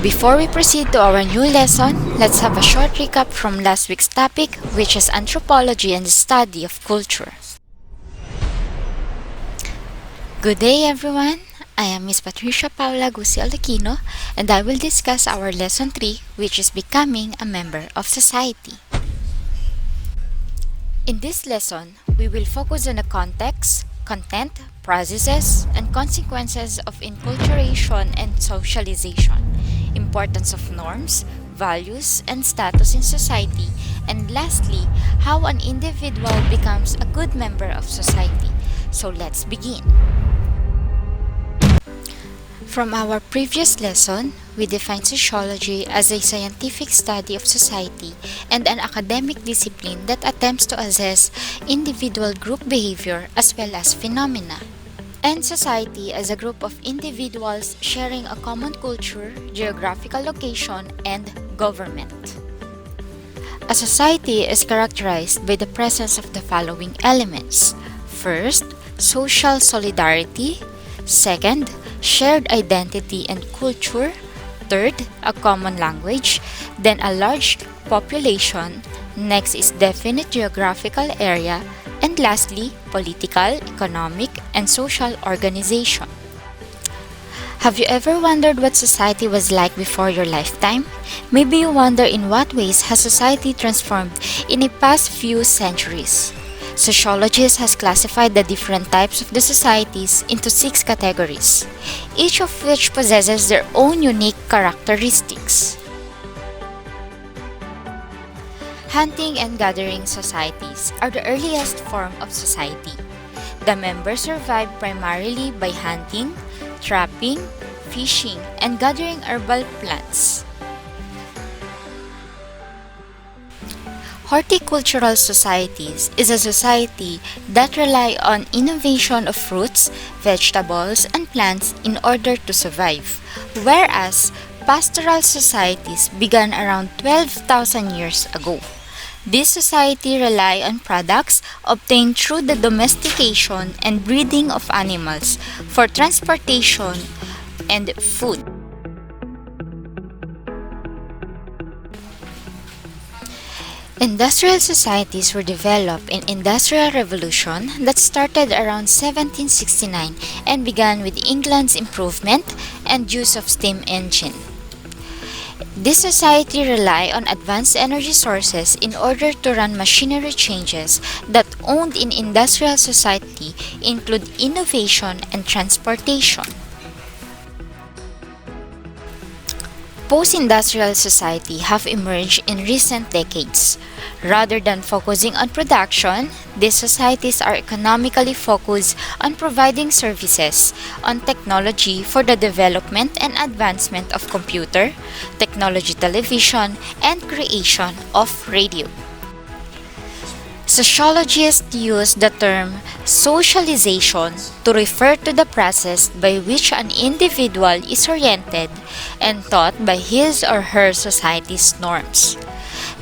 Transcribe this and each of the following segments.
Before we proceed to our new lesson, let's have a short recap from last week's topic, which is anthropology and the study of culture. Good day, everyone. I am Miss Patricia Paula Gusi Alaquino, and I will discuss our lesson 3, which is becoming a member of society. In this lesson, we will focus on the context, content, processes, and consequences of enculturation and socialization, importance of norms, values, and status in society, and lastly, how an individual becomes a good member of society. So let's begin. From our previous lesson, we defined sociology as a scientific study of society and an academic discipline that attempts to assess individual group behavior as well as phenomena, and society as a group of individuals sharing a common culture, geographical location, and government. A society is characterized by the presence of the following elements. First, social solidarity. Second, shared identity and culture. Third, a common language. Then a large population. Next is definite geographical area. And lastly, political, economic, and social organization. Have you ever wondered what society was like before your lifetime? Maybe you wonder in what ways has society transformed in the past few centuries. Sociologists has classified the different types of the societies into 6 categories, each of which possesses their own unique characteristics. Hunting and gathering societies are the earliest form of society. The members survived primarily by hunting, trapping, fishing, and gathering herbal plants. Horticultural societies is a society that rely on innovation of fruits, vegetables, and plants in order to survive, whereas pastoral societies began around 12,000 years ago. This society rely on products obtained through the domestication and breeding of animals for transportation and food. Industrial societies were developed in Industrial Revolution that started around 1769 and began with England's improvement and use of steam engine. This society relied on advanced energy sources in order to run machinery. Changes that owned in industrial society include innovation and transportation. Post-industrial society have emerged in recent decades. Rather than focusing on production, these societies are economically focused on providing services on technology for the development and advancement of computer, technology, television, and creation of radio. Sociologists use the term socialization to refer to the process by which an individual is oriented and taught by his or her society's norms.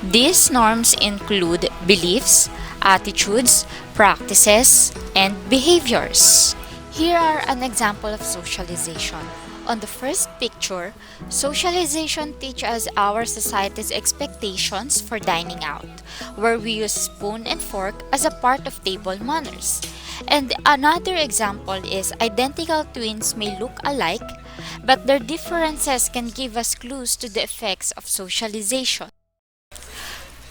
These norms include beliefs, attitudes, practices, and behaviors. Here are an example of socialization. On the first picture, socialization teaches our society's expectations for dining out, where we use spoon and fork as a part of table manners. And another example is identical twins may look alike, but their differences can give us clues to the effects of socialization.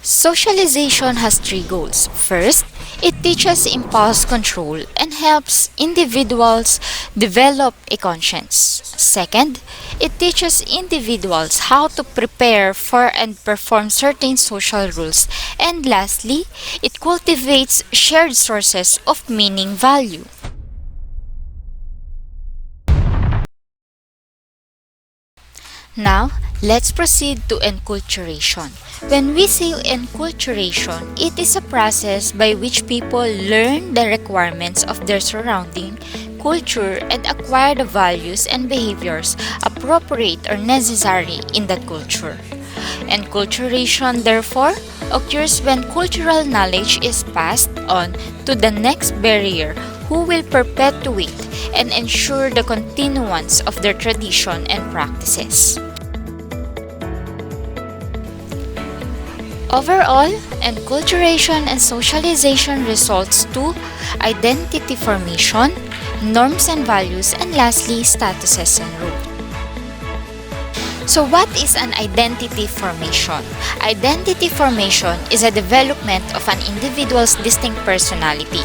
Socialization has 3 goals. First, it teaches impulse control and helps individuals develop a conscience. Second, it teaches individuals how to prepare for and perform certain social rules. And lastly, it cultivates shared sources of meaning value. Now, let's proceed to enculturation. When we say enculturation, it is a process by which people learn the requirements of their surrounding culture and acquire the values and behaviors appropriate or necessary in that culture. Enculturation, therefore, occurs when cultural knowledge is passed on to the next barrier who will perpetuate and ensure the continuance of their tradition and practices. Overall, enculturation and socialization results to identity formation, norms and values, and lastly, statuses and rules. So what is an identity formation? Identity formation is a development of an individual's distinct personality.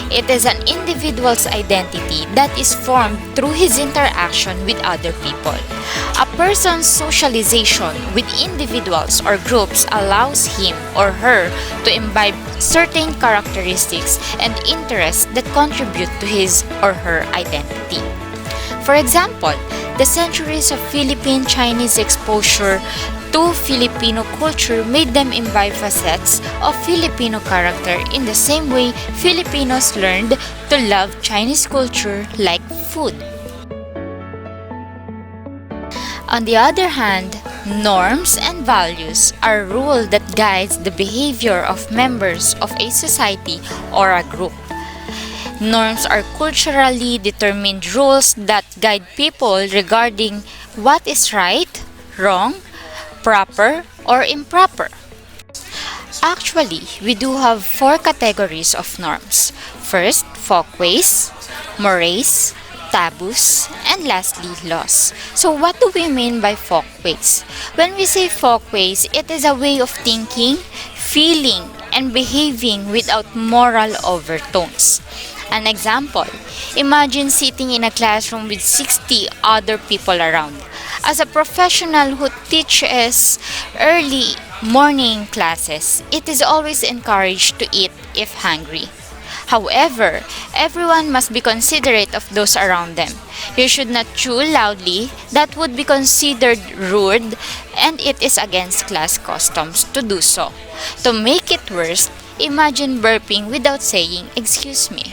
It is an individual's identity that is formed through his interaction with other people. A person's socialization with individuals or groups allows him or her to imbibe certain characteristics and interests that contribute to his or her identity. For example, the centuries of Philippine-Chinese exposure to Filipino culture made them imbibe facets of Filipino character in the same way Filipinos learned to love Chinese culture like food. On the other hand, norms and values are rules that guides the behavior of members of a society or a group. Norms are culturally determined rules that guide people regarding what is right, wrong, proper, or improper. Actually, we do have four categories of norms. First, folkways, mores, taboos, and lastly, laws. So what do we mean by folkways? When we say folkways, it is a way of thinking, feeling, and behaving without moral overtones. An example, imagine sitting in a classroom with 60 other people around. As a professional who teaches early morning classes, it is always encouraged to eat if hungry. However, everyone must be considerate of those around them. You should not chew loudly, that would be considered rude, and it is against class customs to do so. To make it worse, imagine burping without saying, "Excuse me."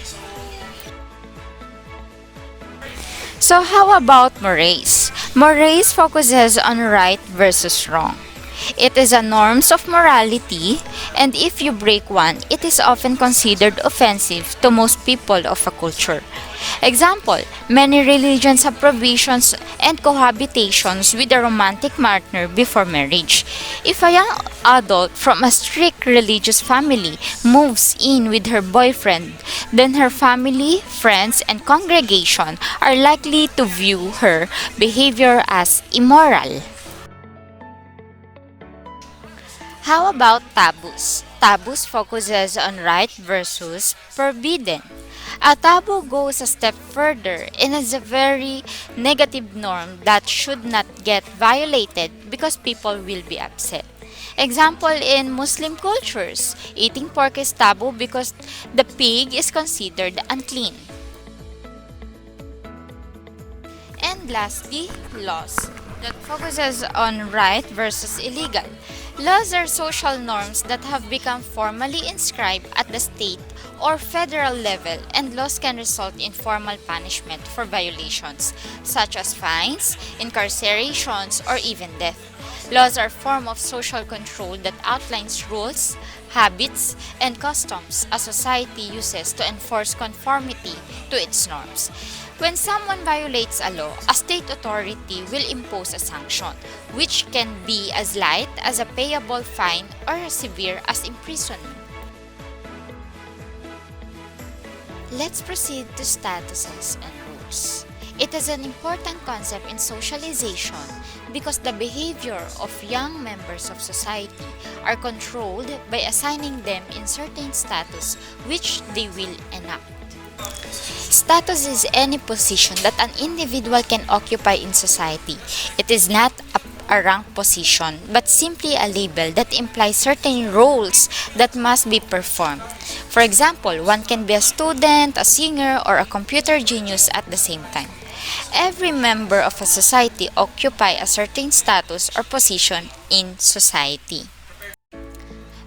So how about mores? Mores focuses on right versus wrong. It is a norms of morality, and if you break one, it is often considered offensive to most people of a culture. Example, many religions have provisions and cohabitations with a romantic partner before marriage. If a young adult from a strict religious family moves in with her boyfriend, then her family, friends, and congregation are likely to view her behavior as immoral. How about taboos? Taboos focuses on right versus forbidden. A taboo goes a step further and is a very negative norm that should not get violated because people will be upset. Example, in Muslim cultures, eating pork is taboo because the pig is considered unclean. And lastly, laws that focuses on right versus illegal. Laws are social norms that have become formally inscribed at the state or federal level, and laws can result in formal punishment for violations, such as fines, incarcerations, or even death. Laws are a form of social control that outlines rules, habits, and customs a society uses to enforce conformity to its norms. When someone violates a law, a state authority will impose a sanction, which can be as light as a payable fine or as severe as imprisonment. Let's proceed to statuses and rules. It is an important concept in socialization because the behavior of young members of society are controlled by assigning them in certain status which they will enact. Status is any position that an individual can occupy in society. It is not a rank position, but simply a label that implies certain roles that must be performed. For example, one can be a student, a singer, or a computer genius at the same time. Every member of a society occupy a certain status or position in society.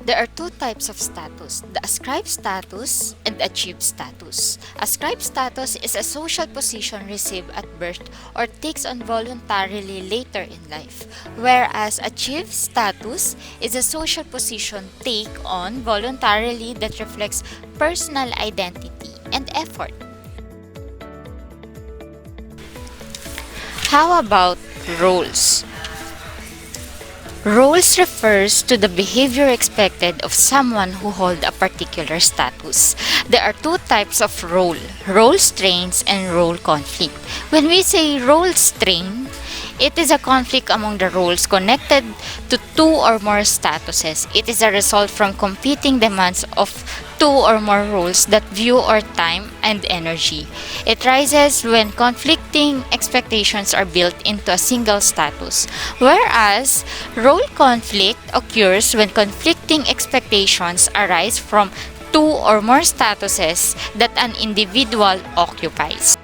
There are two types of status, the ascribed status and achieved status. Ascribed status is a social position received at birth or takes on voluntarily later in life, whereas achieved status is a social position taken on voluntarily that reflects personal identity and effort. How about roles? Roles refers to the behavior expected of someone who hold a particular status. There are two types of role strains and role conflict. When we say role strain, it is a conflict among the roles connected to two or more statuses. It is a result from competing demands of two or more roles that view our time and energy. It rises when conflicting expectations are built into a single status, whereas role conflict occurs when conflicting expectations arise from two or more statuses that an individual occupies.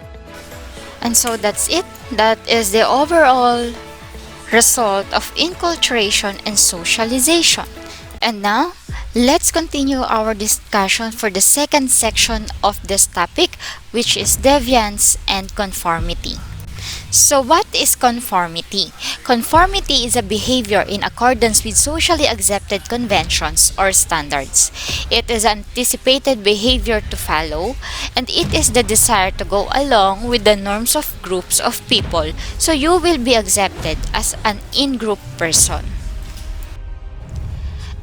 And so that's it. That is the overall result of inculturation and socialization. And now, let's continue our discussion for the second section of this topic, which is deviance and conformity. So what is conformity? Conformity is a behavior in accordance with socially accepted conventions or standards. It is anticipated behavior to follow, and it is the desire to go along with the norms of groups of people so you will be accepted as an in-group person.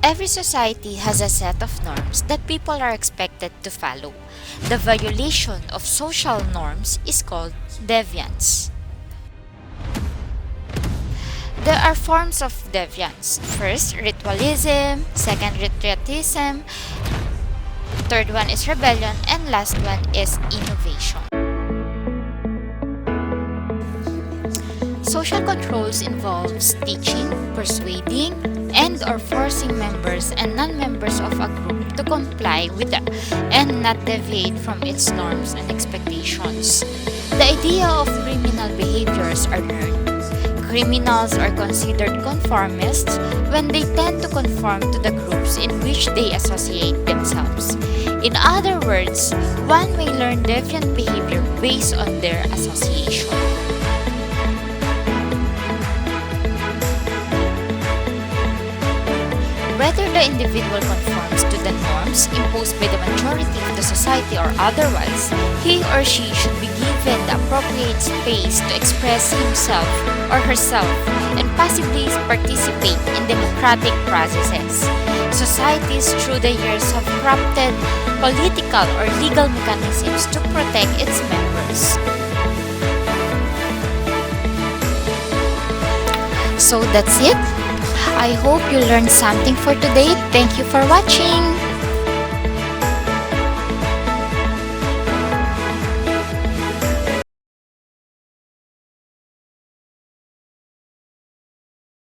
Every society has a set of norms that people are expected to follow. The violation of social norms is called deviance. There are forms of deviance. First, ritualism. Second, patriotism. Third one is rebellion. And last one is innovation. Social controls involves teaching, persuading, and or forcing members and non-members of a group to comply with and not deviate from its norms and expectations. The idea of criminal behaviors are learned. Criminals are considered conformists when they tend to conform to the groups in which they associate themselves. In other words, one may learn deviant behavior based on their association. Whether the individual conforms to the norms imposed by the majority of the society or otherwise, he or she should be given the appropriate space to express himself or herself and passively participate in democratic processes. Societies through the years have crafted political or legal mechanisms to protect its members. So that's it. I hope you learned something for today. Thank you for watching.